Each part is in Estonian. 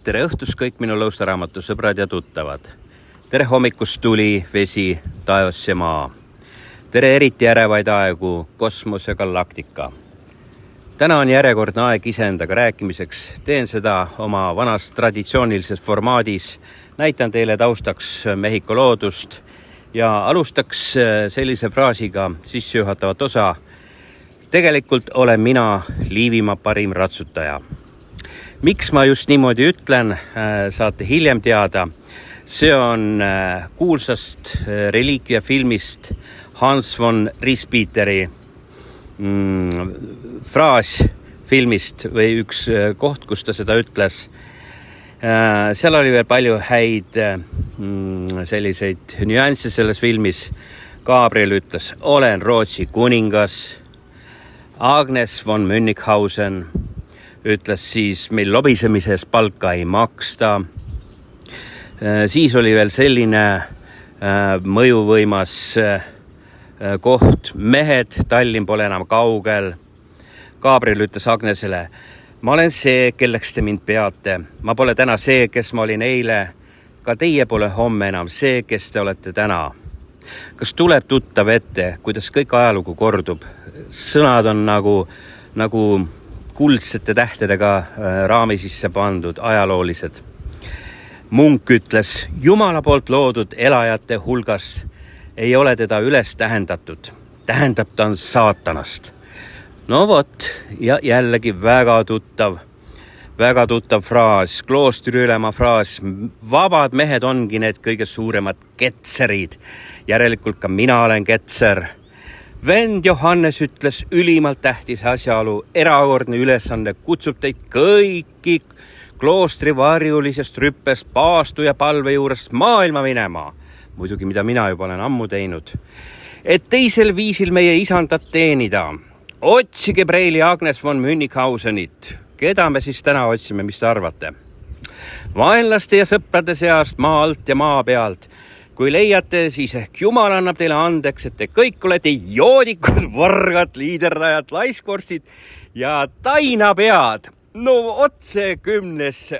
Tere õhtust kõik minu Lõustaraamatu sõbrad ja tuttavad. Tere hommikust tuli, vesi, taevas ja maa. Tere eriti ärevaid aegu, kosmos ja galaktika. Täna on järjekordne aeg iseendaga rääkimiseks. Teen seda oma vanas traditsioonilises formaadis. Näitan teile taustaks Mehhiko loodust ja alustaks sellise fraasiga sissejuhatavat osa. Tegelikult olen mina Liivimaa parim ratsutaja. Miks ma just niimoodi ütlen, saate hiljem teada. See on kuulsast Reliquia filmist Hans von Rispiteri fraas filmist või üks koht, kus ta seda ütles. Seal oli veel palju häid selliseid nüansse selles filmis. Gabriel ütles, olen Rootsi kuningas. Agnes von Münnighausen ütles siis, meil lobisemises palka ei maksta. Siis oli veel selline mõjuvõimas koht. Mehed, Tallinn pole enam kaugel. Gabriel ütles Agnesele, ma olen see, kelleks te mind peate. Ma pole täna see, kes ma olin eile. Ka teie pole homme enam see, kes te olete täna. Kas tuleb tuttav ette, kuidas kõik ajalugu kordub? Sõnad on nagu kuldsete tähtedega raami sisse pandud, ajaloolised. Munk ütles, Jumala poolt loodud elajate hulgas ei ole teda üles tähendatud. Tähendab ta on saatanast. No vot, ja jällegi väga tuttav fraas, kloostriülema fraas. Vabad mehed ongi need kõige suuremad ketserid. Järelikult ka mina olen ketser. Vend Johannes ütles ülimalt tähtis asjaolu, erakordne ülesanne kutsub teid kõiki kloostri varjulisest rüppest paastu ja palve juurest maailma minema. Muidugi, mida mina juba olen ammu teinud. Et teisel viisil meie isandat teenida. Otsige preili Agnes von Münnighausenit. Keda me siis täna otsime, mis te arvate? Vaenlaste ja sõprade seast maa alt ja maa pealt. Kui leiate, siis ehk Jumal annab teile andeks, et te kõik olete joodikud, vargad, liiderdajad, laiskvorstid ja tainapead. No otse kümnesse,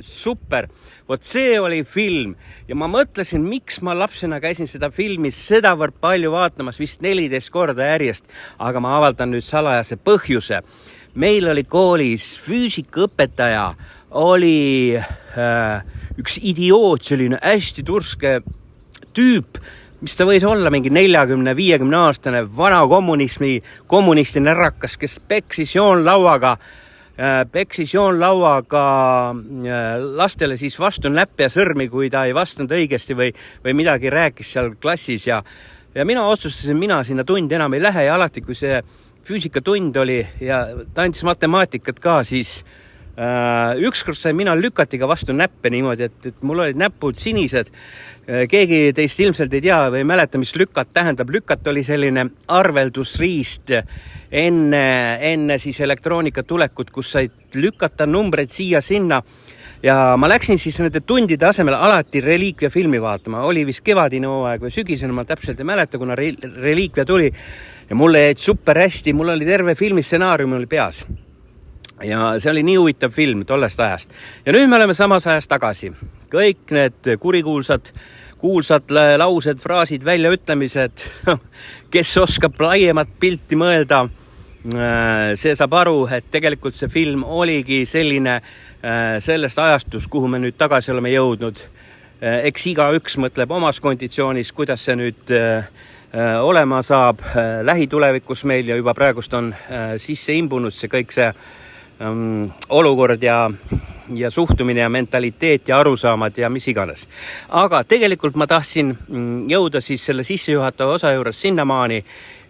super. Vot see oli film ja ma mõtlesin, miks ma lapsena käisin seda filmi sedavõrd palju vaatamas, vist 14 korda järjest, aga ma avaldan nüüd salajase põhjuse. Meil oli koolis füüsikaõpetaja, oli üks idioot, selline hästi turske tüüp, mis ta võis olla mingi 40-50 aastane vana kommunistina närrakas, kes peksis joonlauaga lastele siis vastu näppe ja sõrmi, kui ta ei vastanud õigesti või midagi rääkis seal klassis ja mina otsustasin, mina sinna tundi enam ei lähe ja alati, kui see füüsikatund oli ja ta andis matemaatikat ka, siis ükskord sai mina lükatiga vastu näppe niimoodi, et mul olid näpud sinised. Keegi teist ilmselt ei tea või ei mäleta, mis lükat tähendab. Lükat oli selline arveldusriist enne siis elektroonika tulekut, kus said lükata numbreid siia-sinna. Ja ma läksin siis nende tundide asemel alati Reliquia filmi vaatama. Oli vist kevadine hooaeg või sügisene, ma täpselt ei mäleta, kuna Reliquia tuli. Ja mulle jäid super hästi, mul oli terve filmi stsenaarium oli peas. Ja see oli nii huvitav film tollest ajast. Ja nüüd me oleme samas ajast tagasi. Kõik need kurikuulsad laused, fraasid, väljaütlemised, kes oskab laiemat pilti mõelda, see saab aru, et tegelikult see film oligi selline sellest ajastus, kuhu me nüüd tagasi oleme jõudnud. Eks igaüks mõtleb omas konditsioonis, kuidas see nüüd olema saab lähitulevikus meil ja juba praegust on sisse imbunud see kõik see olukord ja suhtumine ja mentaliteet ja arusaamad ja mis iganes. Aga tegelikult ma tahtsin jõuda siis selle sissejuhatava osa juures sinnamaani,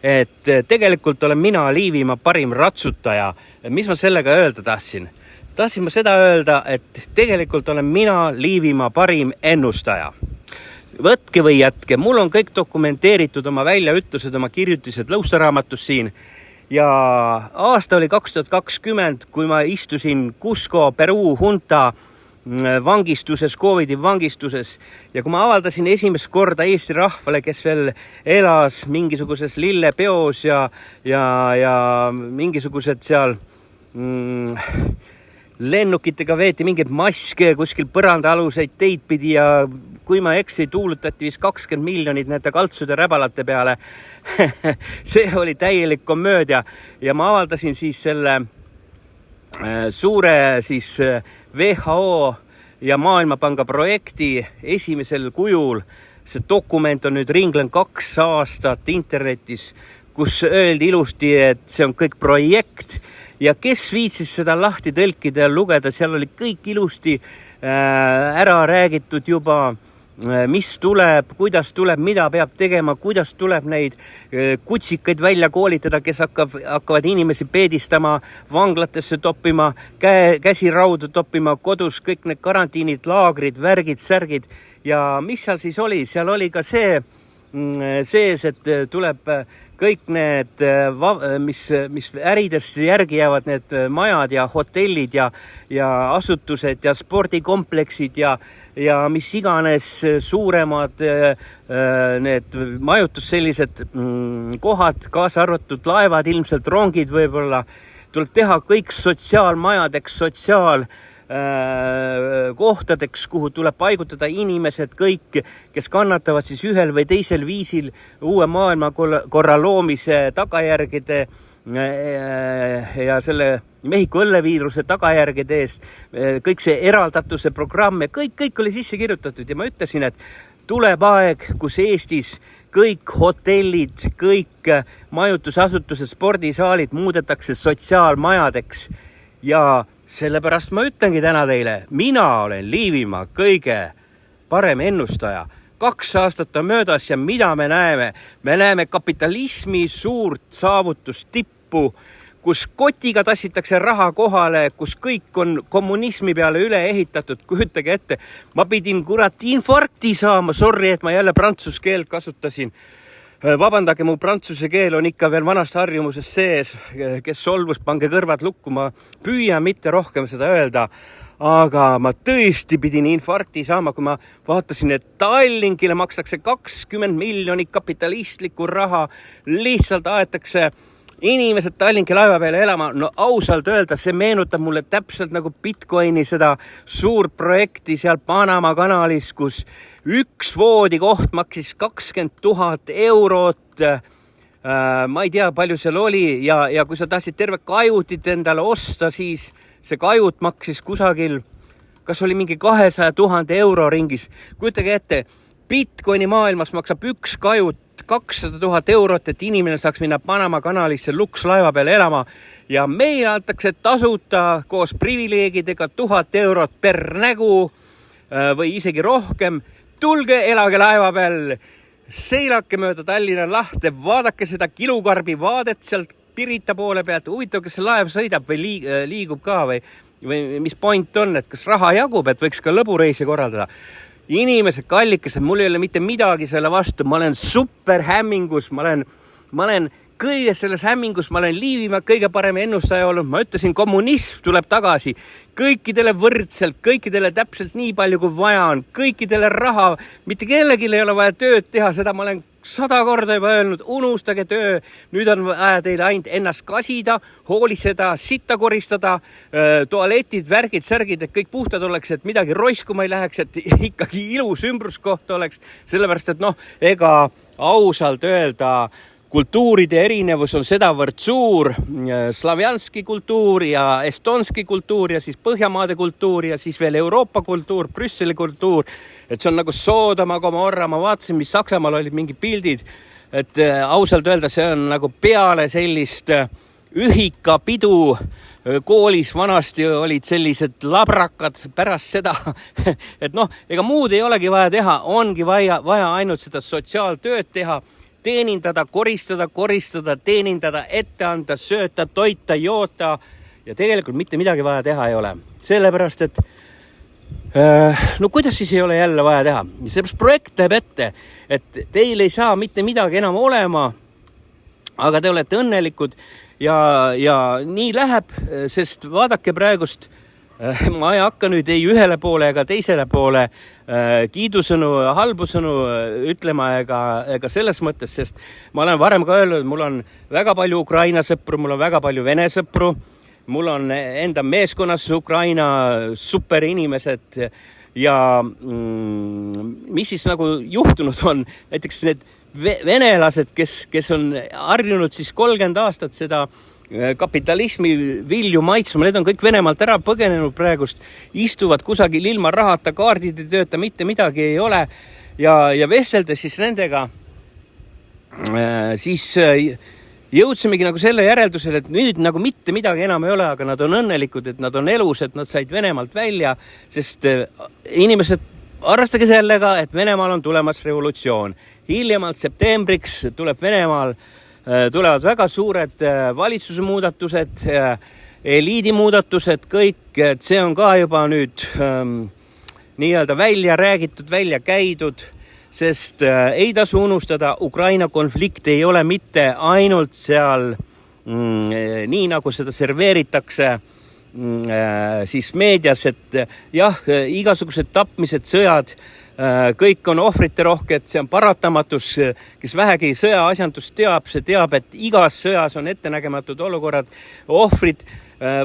et tegelikult olen mina Liivimaa parim ratsutaja. Mis ma sellega öelda tahtsin? Tahtsin ma seda öelda, et tegelikult olen mina Liivimaa parim ennustaja. Võtke või jätke, mul on kõik dokumenteeritud oma väljaütlused, oma kirjutised Lõustaraamatus siin. Ja aasta oli 2020, kui ma istusin Cusco, Peruu hunta vangistuses, COVID-i vangistuses. Ja kui ma avaldasin esimest korda Eesti rahvale, kes veel elas mingisuguses lillepeos ja mingisugused seal lennukitega veeti mingeid maske kuskil põrandaaluseid teid pidi ja kui ma eksi, tuulutati vist 20 miljonit nende kaltsude räbalate peale. See oli täielik komöödia ja ma avaldasin siis selle suure siis WHO ja Maailmapanga projekti esimesel kujul. See dokument on nüüd ringlenud 2 aastat internetis, kus öeldi ilusti, et see on kõik projekt ja kes viitsis seda lahti tõlkida ja lugeda, seal oli kõik ilusti ära räägitud juba, mis tuleb, kuidas tuleb, mida peab tegema, kuidas tuleb neid kutsikaid välja koolitada, kes hakkavad inimesi peedistama, vanglatesse toppima, käsi raudu toppima, kodus kõik need karantiinid, laagrid, värgid, särgid ja mis seal siis oli? Seal oli ka see sees, et tuleb kõik need, mis äridest järgi jäävad, need majad ja hotellid ja asutused ja spordikompleksid ja mis iganes suuremad need majutus sellised kohad, kaasa arvatud laevad, ilmselt rongid võib-olla, tuleb teha kõik sotsiaalmajadeks, kohtadeks, kuhu tuleb paigutada inimesed kõik, kes kannatavad siis ühel või teisel viisil uue maailmakorra loomise tagajärgede ja selle Mehhiko õlleviiruse tagajärgede eest. Kõik see eraldatuse programm ja kõik oli sisse kirjutatud ja ma ütlesin, et tuleb aeg, kus Eestis kõik hotellid, kõik majutusasutused, spordisaalid muudetakse sotsiaalmajadeks ja sellepärast ma ütlengi täna teile, mina olen Liivimaa kõige parem ennustaja. 2 aastat on möödas ja mida me näeme? Me näeme kapitalismi suurt saavutustippu, kus kotiga tassitakse raha kohale, kus kõik on kommunismi peale üle ehitatud. Kujutage ette, ma pidin infarkti saama, sorry, et ma jälle prantsuse keelt kasutasin. Vabandage, mu prantsuse keel on ikka veel vanast harjumuses sees, kes solvus, pange kõrvad lukku, ma püüan mitte rohkem seda öelda, aga ma tõesti pidin infarkti saama, kui ma vaatasin, et Tallinkile makstakse 20 miljonit kapitalistlikku raha, lihtsalt aetakse inimesed Tallinki laeva peale elama. No ausalt öelda, see meenutab mulle täpselt nagu Bitcoini seda suurt projekti seal Panama kanalis, kus üks voodikoht maksis 20 000 eurot. Ma ei tea, palju seal oli ja kui sa tahtsid terve kajutit endale osta, siis see kajut maksis kusagil, kas oli mingi 200 000 euro ringis. Kujutage ette, Bitcoini maailmas maksab üks kajut 200 000 eurot, et inimene saaks minna Panama kanalisse lukslaeva peale elama ja meile antakse tasuta koos privileegidega 1000 eurot per nägu või isegi rohkem. Tulge, elage laeva peal, seilake mööda Tallinna lahte, vaadake seda kilukarbi vaadet sealt Pirita poole pealt. Huvitav, kas see laev sõidab või liigub ka või mis point on, et kas raha jagub, et võiks ka lõbureisi korraldada. Inimesed kallikesed, mul ei ole mitte midagi selle vastu, ma olen super hämmingus, ma olen kõige selles hämmingus, ma olen Liivimaa kõige parem ennustaja olnud, ma ütlesin, kommunism tuleb tagasi, kõikidele võrdselt, kõikidele täpselt nii palju kui vaja on, kõikidele raha, mitte kellelgi ei ole vaja tööd teha, seda ma olen 100 korda juba öelnud, unustage töö, nüüd on vaja teile ainult ennast kasida, hooliseda, sitta koristada, tualetid, värgid, särgid, et kõik puhtad oleks, et midagi roiskuma ei läheks, et ikkagi ilus ümbruskoht oleks, sellepärast, et ega ausalt öelda, kultuuride erinevus on sedavõrd suur, slavjanski kultuur ja estonski kultuur ja siis Põhjamaade kultuur ja siis veel Euroopa kultuur, Brüsseli kultuur, et see on nagu Soodoma, Gomorra, ma vaatasin, mis Saksamaal olid mingi pildid, et ausalt öelda, see on nagu peale sellist ühikapidu, koolis vanasti olid sellised labrakad pärast seda, et ega muud ei olegi vaja teha, ongi vaja ainult seda sotsiaaltööd teha, teenindada, koristada, teenindada, ette anda, sööta, toita, joota ja tegelikult mitte midagi vaja teha ei ole. Sellepärast, et kuidas siis ei ole jälle vaja teha? Sellepärast projekt läheb ette, et teil ei saa mitte midagi enam olema, aga te olete õnnelikud ja nii läheb, sest vaadake praegust, ma ei hakka nüüd ei ühele poole ega teisele poole kiidusõnu, halbusõnu ütlema ega selles mõttes, sest ma olen varem ka öelnud, mul on väga palju Ukraina sõpru, mul on väga palju Vene sõpru, mul on enda meeskonnas Ukraina superinimesed ja mis siis nagu juhtunud on, näiteks need venelased, kes on harjunud siis 30 aastat seda kapitalismi vilju maitsma, need on kõik Venemaalt ära põgenenud praegust, istuvad kusagil ilma rahata, kaardid ei tööta, mitte midagi ei ole ja vesteldes siis nendega siis jõudsimegi nagu selle järeldusele, et nüüd nagu mitte midagi enam ei ole, aga nad on õnnelikud, et nad on elus, et nad said Venemaalt välja, sest inimesed, arvestage sellega, et Venemaal on tulemas revolutsioon. Hiljemalt septembriks tuleb Venemaal tulevad väga suured valitsuse muudatused, eliidi muudatused, kõik, et see on ka juba nüüd nii-öelda välja räägitud, välja käidud, sest ei tasu unustada, Ukraina konflikt ei ole mitte ainult seal nii, nagu seda serveeritakse siis meedias, et jah, igasugused tapmised, sõjad, kõik on ohvrite rohked, see on paratamatus, kes vähegi sõjaasjandust teab, see teab, et igas sõjas on ettenägematud olukorrad, ohvrid,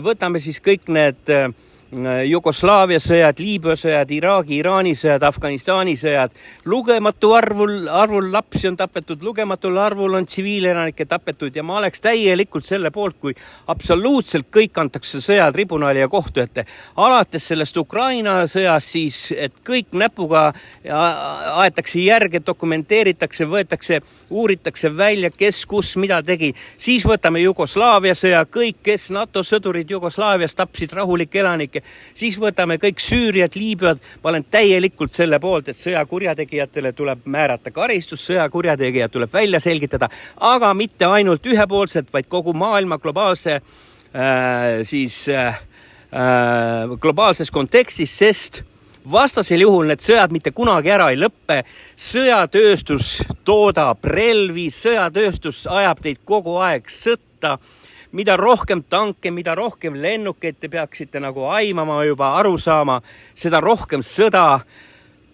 võtame siis kõik need Jugoslaavia sõjad, Liibüa sõjad, Iraagi, Iraani sõjad, Afganistani sõjad, lugematu arvul lapsi on tapetud, lugematul arvul on tsiviilelanikke tapetud ja ma oleks täielikult selle poolt, kui absoluutselt kõik antakse sõjatribunali ja kohtu ette. Alates sellest Ukraina sõjas siis, et kõik näpuga aetakse järge, dokumenteeritakse, võetakse, uuritakse välja, kes kus mida tegi. Siis võtame Jugoslaavia sõja, kõik, kes NATO sõdurid Jugoslaavias tapsid rahulikke elanikke. Siis võtame kõik Süüriat, Liibüat. Ma olen täielikult selle poolt, et sõjakurjategijatele tuleb määrata karistus, sõjakurjategijad tuleb välja selgitada, aga mitte ainult ühepoolselt, vaid kogu maailma globaalses kontekstis, sest vastasel juhul need sõjad mitte kunagi ära ei lõppe. Sõjatööstus toodab relvi, sõjatööstus ajab teid kogu aeg sõtta. Mida rohkem tanke, mida rohkem lennukeid te peaksite nagu aimama juba aru saama, seda rohkem sõda,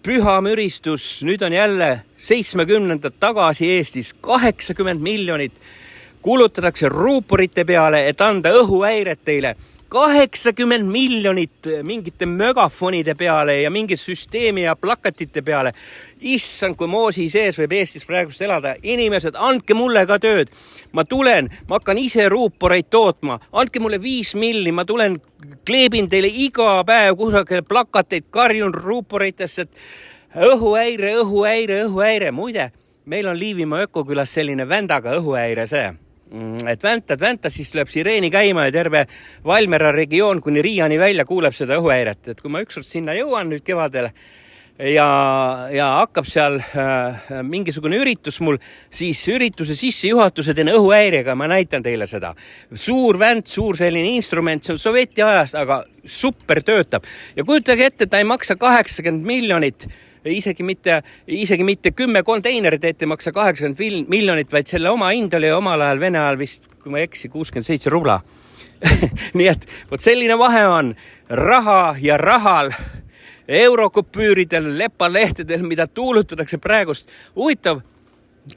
püha müristus. Nüüd on jälle 70 tagasi Eestis 80 miljonit kulutatakse ruuporite peale, et anda õhuhäiret teile. 80 miljonit mingite megafonide peale ja mingi süsteemi ja plakatite peale. Issand, kui moosi sees võib Eestis praegust elada. Inimesed, andke mulle ka tööd. Ma tulen, ma hakkan ise ruuporeid tootma. Andke mulle 5 milli, ma tulen, kleebin teile iga päev kusagil plakateid, karjun ruuporitesse, et õhuhäire. Muide, meil on Liivimaa Ökokülas selline vändaga õhuhäire see. Et vänta, siis lööb sireeni käima ja terve Valmera regioon kuni Riiani välja kuuleb seda õhuhäiret. Et kui ma ükskord sinna jõuan nüüd kevadel ja hakkab seal mingisugune üritus mul, siis ürituse sissejuhatuse teen õhuhäirega, ma näitan teile seda. Suur vänt, suur selline instrument, see on sovjeti ajast, aga super töötab. Ja kujutage ette, ta ei maksa 80 miljonit, isegi mitte 10 konteinerit ette maksa 80 miljonit, vaid selle oma hind oli omal ajal Vene ajal vist, kui ma ei eksi, 67 rubla. Nii et vot selline vahe on raha ja rahal, eurokopüüridel, lepalehtedel, mida tuulutatakse praegust. Huvitav,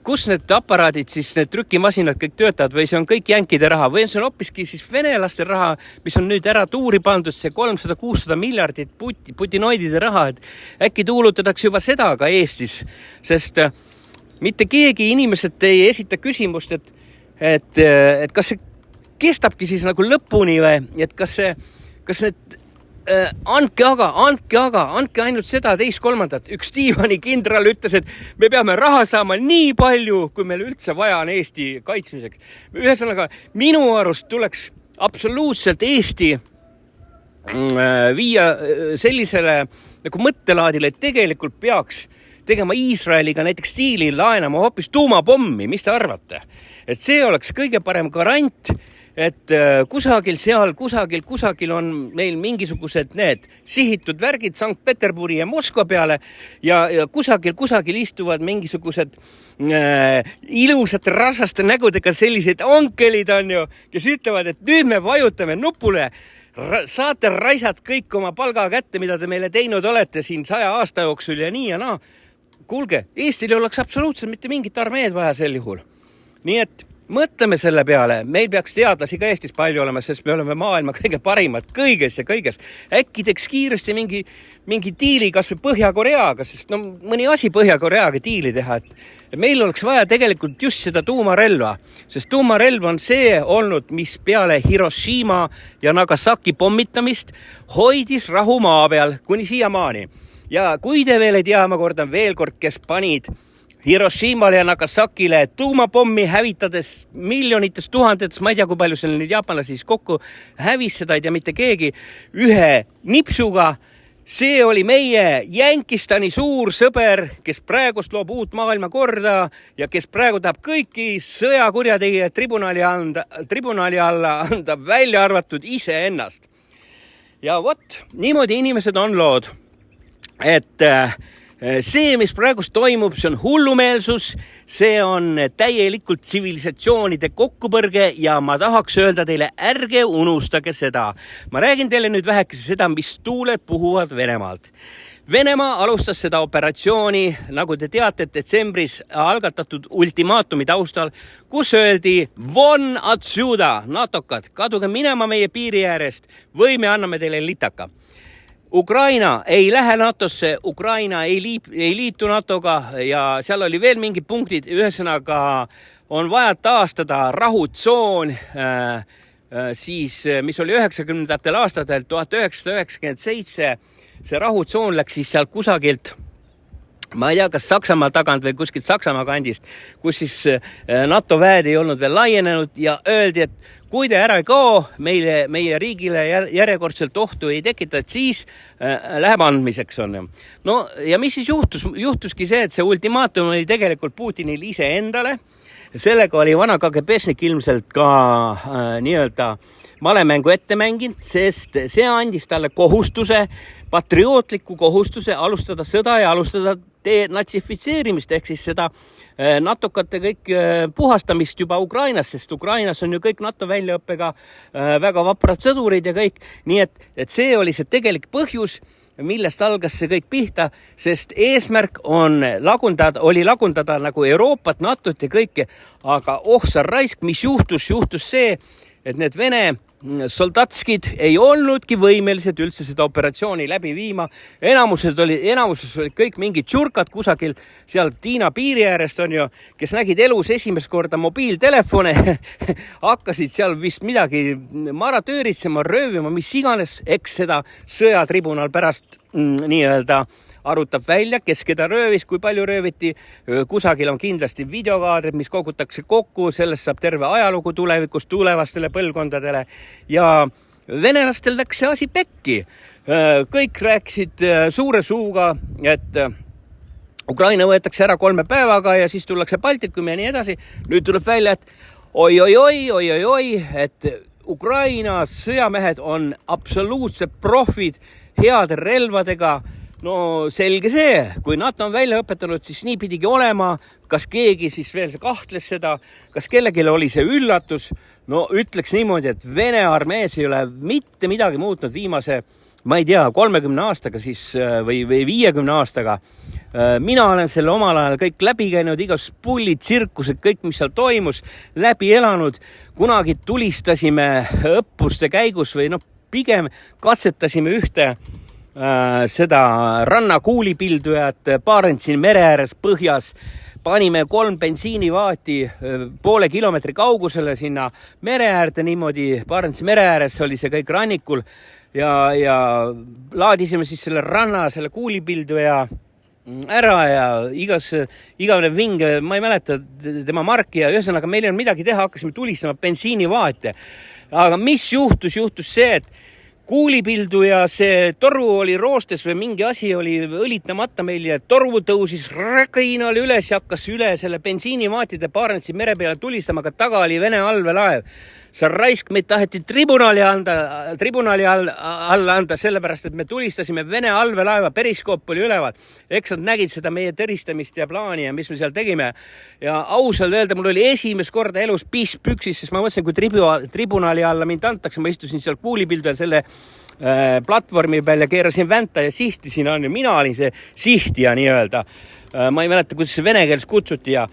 kus need aparaadid, siis need trükimasinad kõik töötavad või see on kõik jänkide raha või see on hoopiski siis venelaste raha, mis on nüüd ära tuuri pandud, see 300-600 miljardit putinoidide raha, et äkki tuulutatakse juba seda ka Eestis, sest mitte keegi inimesed ei esita küsimust, et kas see kestabki siis nagu lõpuni või, et kas need andke ainult seda, teist, kolmandat. Üks Tiivani kindral ütles, et me peame raha saama nii palju, kui meil üldse vaja on Eesti kaitsmiseks. Ühesõnaga, minu arust tuleks absoluutselt Eesti viia sellisele nagu mõttelaadile, et tegelikult peaks tegema Iisraeliga näiteks stiili laenama hoopis tuumapommi. Mis te arvate? Et see oleks kõige parem garant, et kusagil on meil mingisugused need sihitud värgid Sankt-Peterburi ja Moskva peale ja kusagil istuvad mingisugused ilusate rasvaste nägudega sellised onkelid on ju, kes ütlevad, et nüüd me vajutame nupule, saate raisad kõik oma palga kätte, mida te meile teinud olete siin 100 aasta jooksul ja nii ja naa. Kuulge, Eestil ei oleks absoluutselt mitte mingit armeed vaja sel juhul. Nii et mõtleme selle peale, meil peaks teadlasi ka Eestis palju olema, sest me oleme maailma kõige parimad kõiges ja kõiges. Äkki teeks kiiresti mingi diili kas või Põhja-Koreaga, sest no mõni asi Põhja-Koreaga diili teha, et meil oleks vaja tegelikult just seda tuumarelva, sest tuumarelv on see olnud, mis peale Hiroshima ja Nagasaki pommitamist hoidis rahu maa peal kuni siiamaani. Ja kui te veel ei tea, ma kordan veel kord, kes panid Hiroshimale ja Nagasakile tuumapommi hävitades miljonites tuhandetes, ma ei tea, kui palju seal neid jaapanlasi siis kokku hävis, seda ei tea mitte keegi, ühe nipsuga. See oli meie Jänkistani suur sõber, kes praegust loob uut maailma korda ja kes praegu tahab kõiki sõjakurjategijad tribunali alla anda, välja arvatud iseennast. Ja vot, niimoodi inimesed on lood, et see, mis praegust toimub, see on hullumeelsus, see on täielikult tsivilisatsioonide kokkupõrge ja ma tahaks öelda teile, ärge unustage seda. Ma räägin teile nüüd vähekese seda, mis tuuled puhuvad Venemaalt. Venemaa alustas seda operatsiooni, nagu te teate, detsembris algatatud ultimaatumi taustal, kus öeldi von atsuda, natokad, kaduge minema meie piiri äärest või me anname teile litaka. Ukraina ei lähe NATOsse, Ukraina ei liitu NATOga ja seal oli veel mingid punktid. Ühesõnaga on vaja taastada rahutsoon, siis, mis oli 90ndatel aastatel 1997. See rahutsoon läks siis seal kusagilt, ma ei tea, kas Saksamaa tagant või kuskilt Saksamaa kandist, kus siis NATO väed ei olnud veel laienenud ja öeldi, et kui te ära ei kao, meie riigile järjekordselt ohtu ei tekita, et siis läheb andmiseks on. No ja mis siis juhtus? Juhtuski see, et see ultimaatum oli tegelikult Putinil ise endale. Sellega oli vana KGB-snik ilmselt ka nii-öelda malemängu ette mänginud, sest see andis talle kohustuse, patriootliku kohustuse alustada sõda ja alustada denatsifitseerimist ehk siis seda natokate kõik puhastamist juba Ukrainas, sest Ukrainas on ju kõik NATO väljaõppega väga vaprad sõdurid ja kõik. Nii et see oli see tegelik põhjus, millest algas see kõik pihta, sest eesmärk oli lagundada nagu Euroopat, NATOt ja kõike, aga sa raisk, mis juhtus see, et need Vene soldatskid ei olnudki võimelised üldse seda operatsiooni läbi viima. Enamuses olid kõik mingid tšurkad kusagil seal Tiina piiri äärest on ju, kes nägid elus esimest korda mobiiltelefone, hakkasid seal vist midagi maratööritsema, röövima, mis iganes, eks seda sõjatribunal pärast nii-öelda arutab välja, kes keda röövis, kui palju rööviti. Kusagil on kindlasti videokaadrid, mis kogutakse kokku, sellest saab terve ajalugu tulevikus tulevastele põlvkondadele. Ja venelastel läks see asi pekki. Kõik rääkisid suure suuga, et Ukraina võetakse ära 3 päevaga ja siis tullakse Baltikum ja nii edasi. Nüüd tuleb välja, et oi, et Ukraina sõjamehed on absoluutselt profid heade relvadega. No selge see, kui NATO on välja õpetanud, siis nii pidigi olema, kas keegi siis veel kahtles seda, kas kellelgi oli see üllatus. No ütleks niimoodi, et Vene armees ei ole mitte midagi muutnud viimase, ma ei tea, 30 aastaga siis või 50 aastaga. Mina olen selle omal ajal kõik läbi käinud, igas pullid, tsirkused, kõik, mis seal toimus, läbi elanud. Kunagi tulistasime õppuste käigus või pigem katsetasime ühte seda rannakuulipildujat Barentsi mere ääres põhjas, panime 3 bensiinivaati 0,5 kilomeetri kaugusele sinna mere äärde niimoodi, Barentsi mere ääres oli see kõik rannikul ja laadisime siis selle ranna, selle kuulipilduja ära ja igavene vinge, ma ei mäleta tema marki ja ühesõnaga meil ei olnud midagi teha, hakkasime tulistama bensiinivaate. Aga mis juhtus see, et kuulipildu ja see toru oli roostes või mingi asi oli õlitamata meil ja toru tõusis räkinal üles ja hakkas üle selle bensiinivaatide Barentsi mere peale tulistama, aga taga oli Vene allveelaev. Sa raisk, meid taheti tribunali alla anda, sellepärast, et me tulistasime Vene allveelaeva, periskoop oli üleval. Eks nad nägid seda meie teristamist ja plaani ja mis me seal tegime. Ja ausalt öelda, mul oli esimest korda elus piss püksis, sest ma mõtlesin, kui tribunali alla mind antakse, ma istusin seal kuulipildu ja selle platvormi peal ja keerasin vänta ja sihtisin, mina olin see sihtija nii-öelda. Ma ei mäleta, kuidas see vene keeles kutsuti ja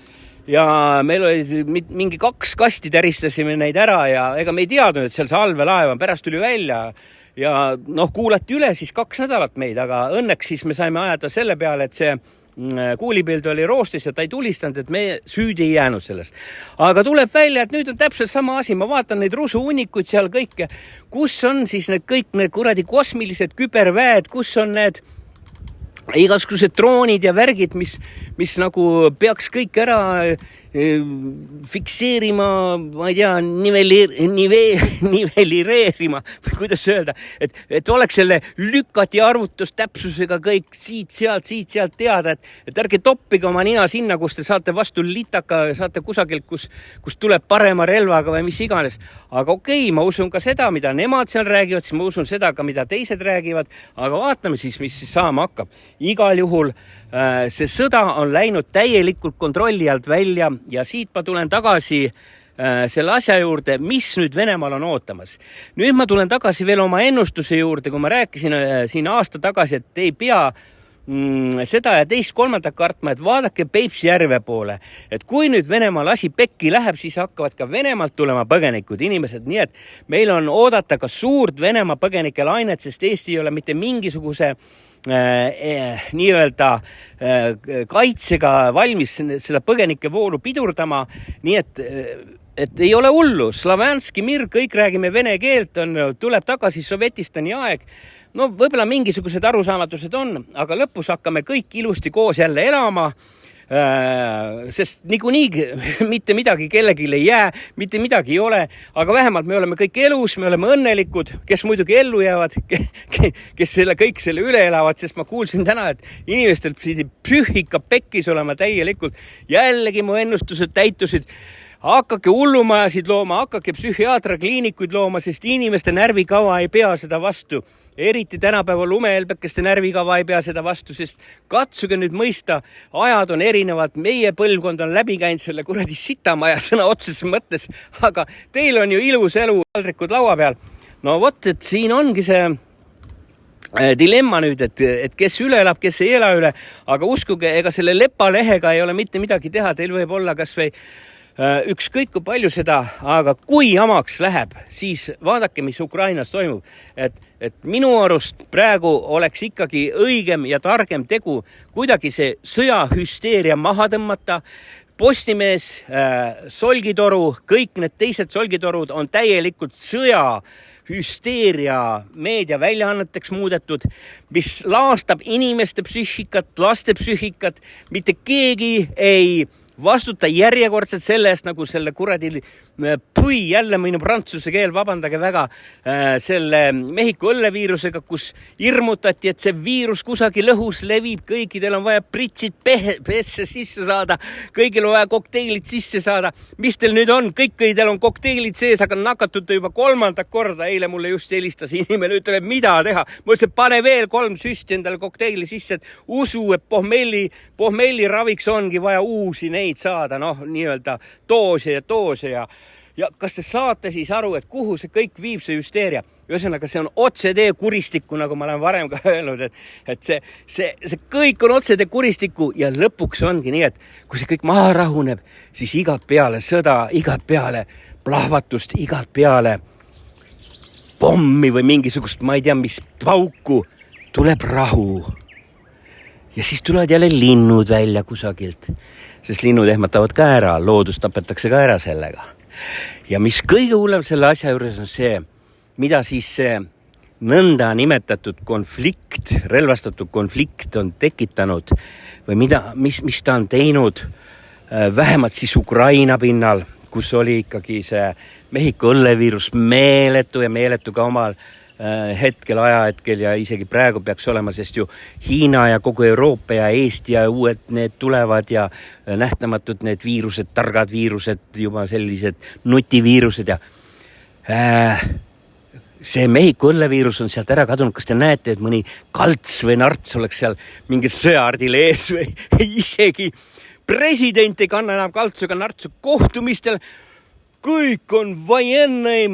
ja meil oli mingi 2 kasti täristasime neid ära ja ega me ei teadnud, et seal see allveelaev on, pärast tuli välja ja kuulati üle siis 2 nädalat meid, aga õnneks siis me saime ajada selle peale, et see kuulipild oli roostis ja ta ei tulistanud, et me süüdi ei jäänud sellest. Aga tuleb välja, et nüüd on täpselt sama asi. Ma vaatan neid rusuhunnikuid seal kõike. Kus on siis kõik need kuradi kosmilised küberväed, kus on need igasugused droonid ja värgid, mis nagu peaks kõik ära fikseerima, ma ei tea, nivelleerima või kuidas öelda, et oleks selle lükati arvutustäpsusega kõik siit-sealt teada, et ärge toppige oma nina sinna, kus te saate vastu litaka, saate kusagilt, kus tuleb parema relvaga või mis iganes. Aga okei, ma usun ka seda, mida nemad seal räägivad, siis ma usun seda ka, mida teised räägivad, aga vaatame siis, mis siis saama hakkab. Igal juhul see sõda on läinud täielikult kontrolli alt välja ja siit ma tulen tagasi selle asja juurde, mis nüüd Venemaal on ootamas. Nüüd ma tulen tagasi veel oma ennustuse juurde, kui ma rääkisin siin aasta tagasi, et ei pea seda ja teist kolmandat kartma, et vaadake Peipsi järve poole. Et kui nüüd Venemaal asi pekki läheb, siis hakkavad ka Venemaalt tulema põgenikud inimesed. Nii et meil on oodata ka suurt Venemaa põgenike lainet, sest Eesti ei ole mitte mingisuguse nii-öelda kaitsega valmis seda põgenike voolu pidurdama. Nii et ei ole hullu. Slavanski mir, kõik räägime vene keelt, tuleb tagasi Sovetistani aeg. No võib-olla mingisugused arusaamatused on, aga lõpus hakkame kõik ilusti koos jälle elama, sest niikuinii mitte midagi kellelgi ei jää, mitte midagi ei ole, aga vähemalt me oleme kõik elus, me oleme õnnelikud, kes muidugi ellu jäävad, kes kõik selle üle elavad, sest ma kuulsin täna, et inimestel pidi psüühika pekkis olema täielikult. Jällegi mu ennustused täitusid. Hakake hullumajasid looma, hakake psühhiaatrakliinikuid looma, sest inimeste närvikava ei pea seda vastu. Eriti tänapäeval lumehelbekeste närvikava ei pea seda vastu, sest katsuge nüüd mõista, ajad on erinevad, meie põlvkond on läbi käinud selle kuradi sitamaja sõna otseses mõttes, aga teil on ju ilus elu, taldrikud laua peal. No vot, et siin ongi see dilemma nüüd, et kes üle elab, kes ei ela üle, aga uskuge, ega selle lepalehega ei ole mitte midagi teha, teil võib olla kas või ükskõik kui palju seda, aga kui jamaks läheb, siis vaadake, mis Ukrainas toimub. Et minu arust praegu oleks ikkagi õigem ja targem tegu kuidagi see sõjahüsteeria maha tõmmata. Postimees, Solgitoru, kõik need teised Solgitorud on täielikult sõjahüsteeria meediaväljaanneteks muudetud, mis laastab inimeste psüühikat, laste psüühikat, mitte keegi ei vastuta järjekordselt selle eest, nagu selle kuradi jälle minu prantsuse keel, vabandage väga, selle Mehhiko õlleviirusega, kus hirmutati, et see viirus kusagil õhus levib, kõikidel on vaja pritsid pesse sisse saada, kõigil on vaja kokteilid sisse saada. Mis teil nüüd on? Kõikidel on kokteilid sees, aga nakatute juba 3. korda. Eile mulle just helistas inimene, ütleb, mida teha. Ma ütlesin, pane veel 3 süsti endale kokteili sisse, et usu, et pohmelli raviks ongi vaja uusi neid saada, nii-öelda doose ja kas te saate siis aru, et kuhu see kõik viib, see hüsteeria? Ühesõnaga, see on otsetee kuristikku, nagu ma olen varem ka öelnud, et see kõik on otsetee kuristikku ja lõpuks ongi nii, et kui see kõik maha rahuneb, siis igat peale sõda, igat peale plahvatust, igat peale pommi või mingisugust, ma ei tea, mis pauku, tuleb rahu. Ja siis tulevad jälle linnud välja kusagilt, sest linnud ehmatavad ka ära, loodus tapetakse ka ära sellega. Ja mis kõige hullem selle asja juures on see, mida siis see nõnda nimetatud konflikt, relvastatud konflikt on tekitanud või mis ta on teinud vähemalt siis Ukraina pinnal, kus oli ikkagi see Mehhiko õlleviirus meeletu ka omal ajahetkel ja isegi praegu peaks olema, sest ju Hiina ja kogu Euroopa ja Eesti ja uued need tulevad ja nähtamatud need viirused, targad viirused, juba sellised nutiviirused ja see Mehhiko õlleviirus on sealt ära kadunud. Kas te näete, et mõni kalts või narts oleks seal mingi sõjaardil ees või isegi president ei kanna enam kaltsu ega nartsu kohtumistel. Kõik on vajenne,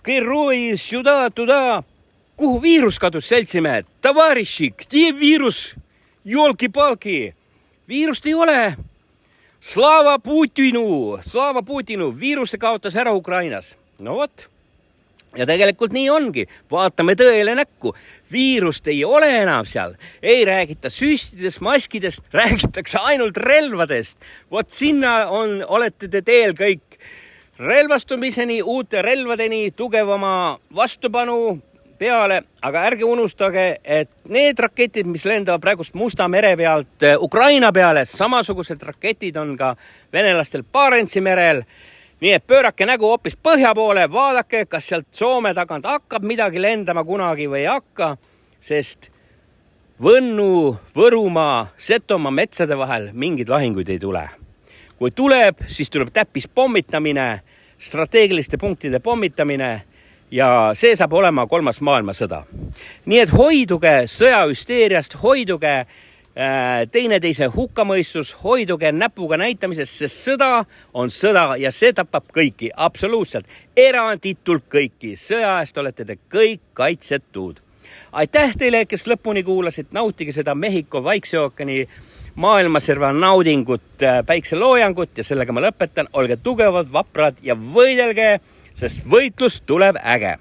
heroi, sjuda, tuda. Kuhu viirus kadus, seltsimehed? Tavariši, kde viirus? Jolki-palki. Viirust ei ole. Slava Putinu, viiruse kaotas ära Ukrainas. No vot. Ja tegelikult nii ongi. Vaatame tõele näkku. Viirust ei ole enam seal. Ei räägita süstidest, maskidest, räägitakse ainult relvadest. Vot sinna olete te teel kõik relvastumiseni, uute relvadeni, tugevama vastupanu peale, aga ärge unustage, et need raketid, mis lendavad praegust Musta mere pealt Ukraina peale, samasugused raketid on ka venelastel Barentsi merel. Nii et pöörake nägu hoopis põhja poole, vaadake, kas sealt Soome tagant hakkab midagi lendama kunagi või ei hakka, sest Võnnu, Võrumaa, Setomaa metsade vahel mingid lahinguid ei tule. Kui tuleb, siis tuleb täppis pommitamine, strateegiliste punktide pommitamine ja see saab olema 3. maailmasõda. Nii et hoiduge sõjahüsteeriast, hoiduge teineteise hukkamõistus, hoiduge näpuga näitamisest, sest sõda on sõda ja see tapab kõiki, absoluutselt, eranditult kõiki. Sõja eest olete te kõik kaitsetud. Aitäh teile, kes lõpuni kuulasid, nautige seda Mehhiko Vaikse ookeani maailmaserva naudingut, päikseloojangut ja sellega ma lõpetan. Olge tugevad, vaprad ja võidelge, sest võitlus tuleb äge.